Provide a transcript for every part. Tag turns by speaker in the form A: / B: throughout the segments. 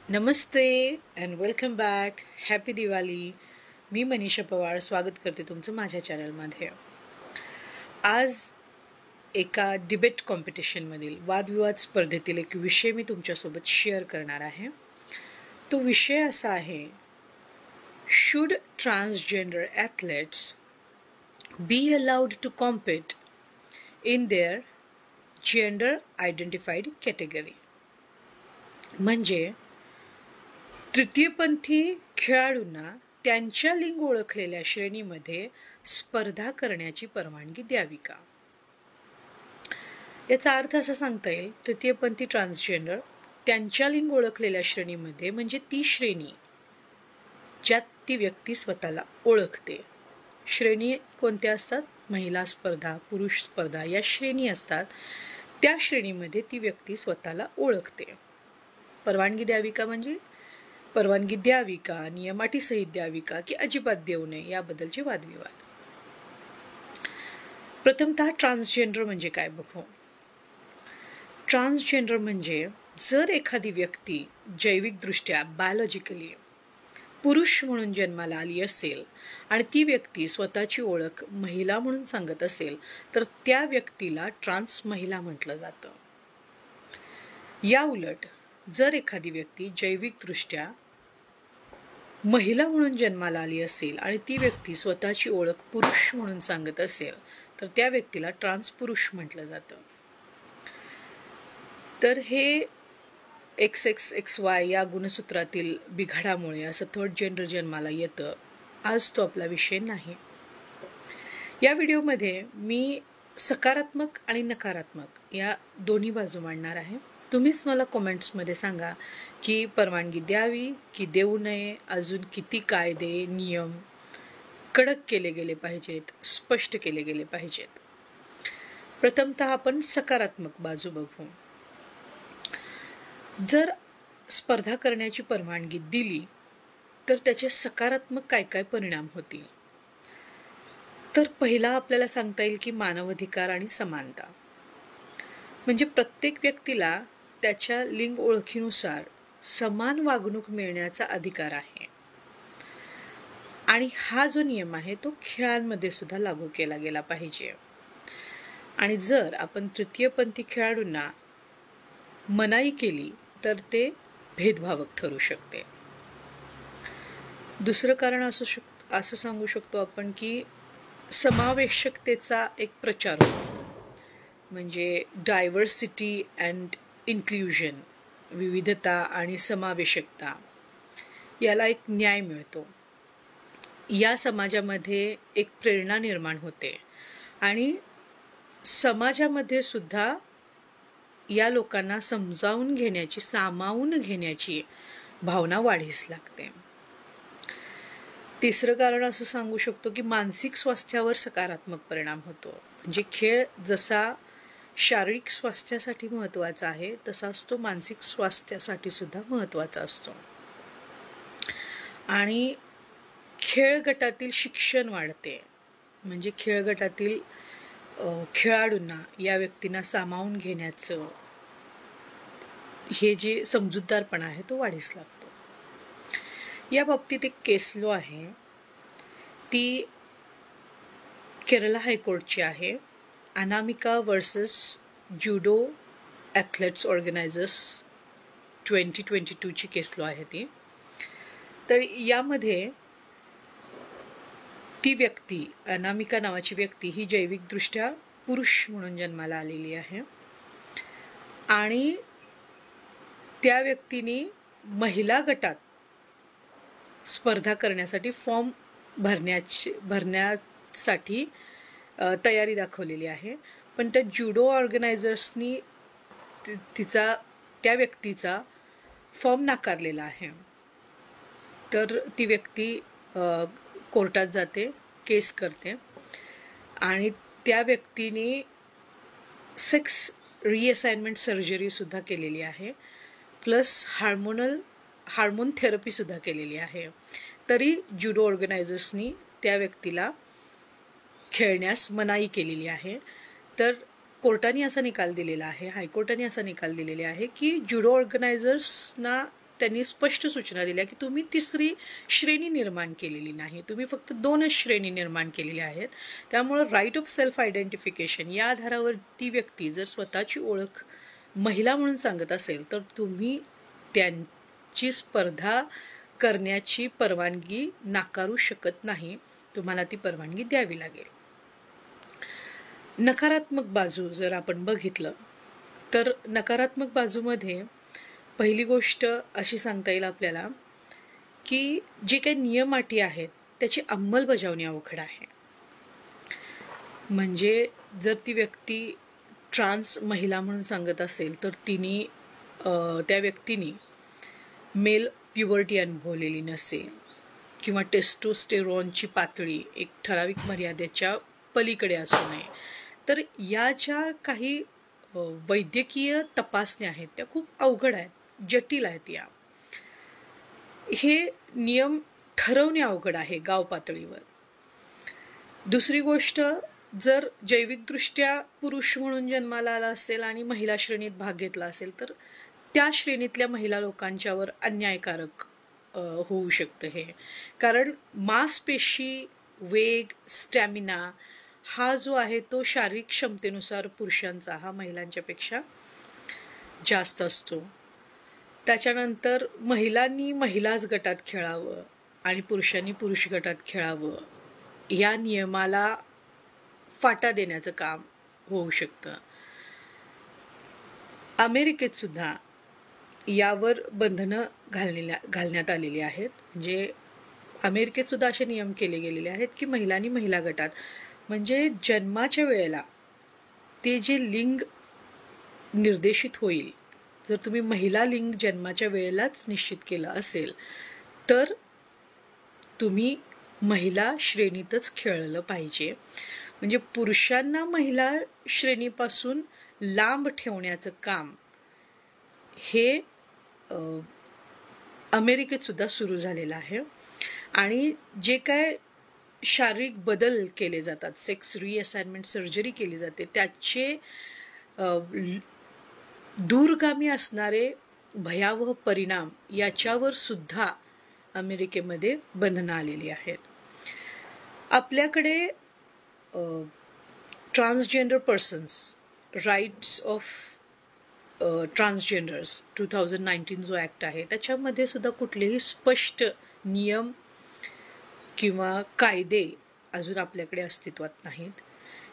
A: Namaste and welcome back. Happy Diwali. मी मनीषा पवार स्वागत करते तुमचं माझ्या चॅनलमध्ये. आज एका डिबेट कॉम्पिटिशनमधील वादविवाद स्पर्धेतील एक विषय मी तुमच्यासोबत शेअर करणार आहे. तो विषय असा आहे, should transgender athletes be allowed to compete in their gender identified category. म्हणजे तृतीयपंथी खेळाडूंना त्यांच्या लिंग ओळखलेल्या श्रेणीमध्ये स्पर्धा करण्याची परवानगी द्यावी का? याचा अर्थ असा सांगता येईल, तृतीयपंथी ट्रान्सजेंडर त्यांच्या लिंग ओळखलेल्या श्रेणीमध्ये, म्हणजे ती श्रेणी ज्यात ती व्यक्ती स्वतःला ओळखते. श्रेणी कोणत्या असतात? महिला स्पर्धा, पुरुष स्पर्धा या श्रेणी असतात. त्या श्रेणीमध्ये ती व्यक्ती स्वतःला ओळखते. परवानगी द्यावी का, म्हणजे परवानगी द्यावी का, नियम अटीसहित द्यावी का की अजिबात देऊ नये, याबद्दलचे वादविवाद. प्रथमतः ट्रान्सजेंडर म्हणजे काय बघू. ट्रान्सजेंडर म्हणजे जर एखादी व्यक्ती जैविकदृष्ट्या बायोलॉजिकली पुरुष म्हणून जन्माला आली असेल आणि ती व्यक्ती स्वतःची ओळख महिला म्हणून सांगत असेल तर त्या व्यक्तीला ट्रान्स महिला म्हटलं जातं. या उलट जर एखादी व्यक्ती जैविकदृष्ट्या महिला म्हणून जन्माला आली असेल आणि ती व्यक्ती स्वतःची ओळख पुरुष म्हणून सांगत असेल तर त्या व्यक्तीला ट्रान्स पुरुष म्हटलं जातं. तर हे XXXY या गुणसूत्रातील बिघाडामुळे असं थर्ड जेंडर जन्माला येतं. आज तो आपला विषय नाही. या व्हिडिओमध्ये मी सकारात्मक आणि नकारात्मक या दोन्ही बाजू मांडणार आहे. तुम्हीच मला कमेंट्समध्ये सांगा की परवानगी द्यावी की देऊ नये, अजून किती कायदे नियम कडक केले गेले पाहिजेत, स्पष्ट केले गेले पाहिजेत. प्रथमतः आपण सकारात्मक बाजू बघू. जर स्पर्धा करण्याची परवानगी दिली तर त्याचे सकारात्मक काय काय परिणाम होतील. तर पहिला आपल्याला सांगता येईल की मानवाधिकार आणि समानता. म्हणजे प्रत्येक व्यक्तीला त्याच्या लिंग ओळखीनुसार समान वागणूक मिळण्याचा अधिकार आहे. आणि हा जो नियम आहे तो खेळांमध्ये सुद्धा लागू केला गेला पाहिजे. आणि जर आपण तृतीयपंथी खेळाडूंना मनाई केली तर ते भेदभावक ठरू शकते. दुसरं कारण असं सांगू शकतो आपण की समावेशकतेचा एक प्रचार होतो. म्हणजे डायव्हर्सिटी अँड इन्क्ल्युजन, विविधता आणि समावेशकता, याला एक न्याय मिळतो. या समाजामध्ये एक प्रेरणा निर्माण होते आणि समाजामध्ये सुद्धा या लोकांना समजावून घेण्याची, सामावून घेण्याची भावना वाढीस लागते. तिसरं कारण असं सांगू शकतो की मानसिक स्वास्थ्यावर सकारात्मक परिणाम होतो. म्हणजे खेळ जसा शारीरिक स्वास्थ्यासाठी महत्त्वाचा आहे तसाच तो मानसिक स्वास्थ्यासाठी सुद्धा महत्त्वाचा असतो. आणि खेळ गटातील शिक्षण वाढते. म्हणजे खेळ गटातील खेळाडूंना, या व्यक्तींना सामावून घेण्याचं हे जे समजूतदारपणा आहे तो वाढीस लागतो. या बाबतीत एक केस लॉ आहे, ती केरला हायकोर्टची आहे. अनामिका वर्सेस जुडो ॲथलेट्स ऑर्गनायझर्स 2022 ची केस लॉ आहे ती. तर यामध्ये ती व्यक्ती, अनामिका नावाची व्यक्ती, ही जैविकदृष्ट्या पुरुष म्हणून जन्माला आलेली आहे आणि त्या व्यक्तीने महिला गटात स्पर्धा करण्यासाठी फॉर्म भरण्यासाठी तयारी दाखवलेली आहे. पण त्या जुडो ऑर्गनायझर्सनी त्या व्यक्तीचा फॉर्म नाकारलेला आहे. तर ती व्यक्ती कोर्टात जाते, केस करते आणि त्या व्यक्तीने सेक्स रिअसाइनमेंट सर्जरीसुद्धा केलेली आहे, प्लस हार्मोन थेरपीसुद्धा केलेली आहे. तरी जुडो ऑर्गनायझर्सनी त्या व्यक्तीला खेळण्यास मनाई केलेली आहे. तर कोर्टाने असा निकाल दिलेला आहे, हायकोर्टाने असा निकाल दिलेला आहे की जुडो ऑर्गनायझर्सना त्यांनी स्पष्ट सूचना दिल्या की तुम्ही तिसरी श्रेणी निर्माण केलेली नाही, तुम्ही फक्त 2च श्रेणी निर्माण केलेल्या आहेत. त्यामुळं राईट ऑफ सेल्फ आयडेंटिफिकेशन या आधारावर ती व्यक्ती जर स्वतःची ओळख महिला म्हणून सांगत असेल तर तुम्ही त्यांची स्पर्धा करण्याची परवानगी नाकारू शकत नाही, तुम्हाला ती परवानगी द्यावी लागेल. नकारात्मक बाजू जर आपण बघितलं तर नकारात्मक बाजूमध्ये पहिली गोष्ट अशी सांगता येईल आपल्याला की जे काही नियम अटी आहेत त्याची अंमलबजावणी अवघड आहे. म्हणजे जर ती व्यक्ती ट्रान्स महिला म्हणून सांगत असेल तर त्या व्यक्तीने मेल प्युबर्टी अनुभवलेली नसेल किंवा टेस्टोस्टेरॉनची पातळी एक ठराविक मर्यादेच्या पलीकडे असू नये. तर या ज्या काही वैद्यकीय तपासण्या आहेत त्या खूप अवघड आहेत, जटिल आहेत. हे नियम ठरवणे अवघड आहे गाव पातळीवर. दुसरी गोष्ट, जर जैविकदृष्ट्या पुरुष म्हणून जन्माला आला असेल आणि महिला श्रेणीत भाग घेतला असेल तर त्या श्रेणीतल्या महिला लोकांच्यावर अन्यायकारक होऊ शकतं हे. कारण मांसपेशी, वेग, स्टॅमिना हा जो आहे तो शारीरिक क्षमतेनुसार पुरुषांचा हा महिलांच्यापेक्षा जास्त असतो. त्याच्यानंतर महिलांनी महिलाच गटात खेळावं आणि पुरुषांनी पुरुष गटात खेळावं या नियमाला फाटा देण्याचं काम होऊ शकतं. अमेरिकेत सुद्धा यावर बंधनं घालण्यात आलेली आहेत. म्हणजे अमेरिकेत सुद्धा असे नियम केले गेलेले आहेत की महिलांनी महिला गटात, म्हणजे जन्माच्या वेळेला ते जे लिंग निर्देशित होईल, जर तुम्ही महिला लिंग जन्माच्या वेळेलाच निश्चित केलं असेल तर तुम्ही महिला श्रेणीतच खेळलं पाहिजे. म्हणजे पुरुषांना महिला श्रेणीपासून लांब ठेवण्याचं काम हे अमेरिकेत सुद्धा सुरू झालेलं आहे. आणि जे काय शारीरिक बदल केले जातात, सेक्स रिअसाइनमेंट सर्जरी केली जाते, त्याचे दूरगामी असणारे भयावह परिणाम याच्यावर सुद्धा अमेरिकेमध्ये बंधनं आलेली आहेत. आपल्याकडे transgender persons rights of transgenders 2019 जो ॲक्ट आहे त्याच्यामध्ये सुद्धा कुठलेही स्पष्ट नियम किंवा कायदे अजून आपल्याकडे अस्तित्वात नाहीत.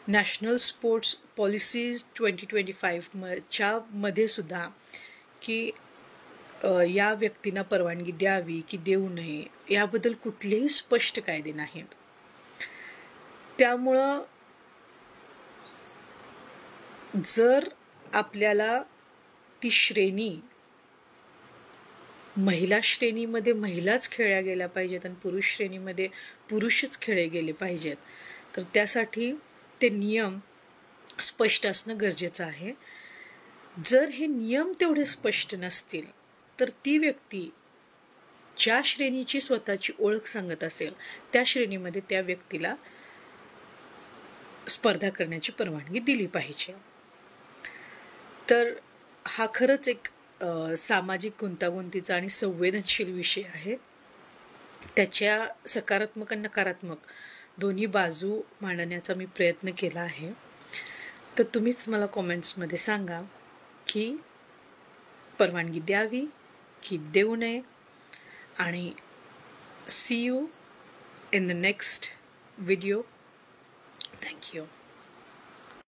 A: नॅशनल स्पोर्ट्स पॉलिसीज 2025 मध्ये सुद्धा की या व्यक्तींना परवानगी द्यावी की देऊ नये याबद्दल कुठलेही स्पष्ट कायदे नाहीत. त्यामुळं जर आपल्याला ती श्रेणी, महिला श्रेणीमध्ये महिलाच खेळल्या गेल्या पाहिजेत आणि पुरुष श्रेणीमध्ये पुरुषच खेळले गेले पाहिजेत, तर त्यासाठी ते नियम स्पष्ट असणं गरजेचं आहे. जर हे नियम तेवढे स्पष्ट नसतील तर ती व्यक्ती ज्या श्रेणीची स्वतःची ओळख सांगत असेल त्या श्रेणीमध्ये त्या व्यक्तीला स्पर्धा करण्याची परवानगी दिली पाहिजे. तर हा खरंच एक सामाजिक गुंतागुंतीचा आणि संवेदनशील विषय आहे. त्याच्या सकारात्मक आणि नकारात्मक दोन्ही बाजू मांडण्याचा मी प्रयत्न केला आहे. तर तुम्हीच मला कॉमेंट्समध्ये सांगा की परवानगी द्यावी की देऊ नये. आणि see you in the next video. Thank you.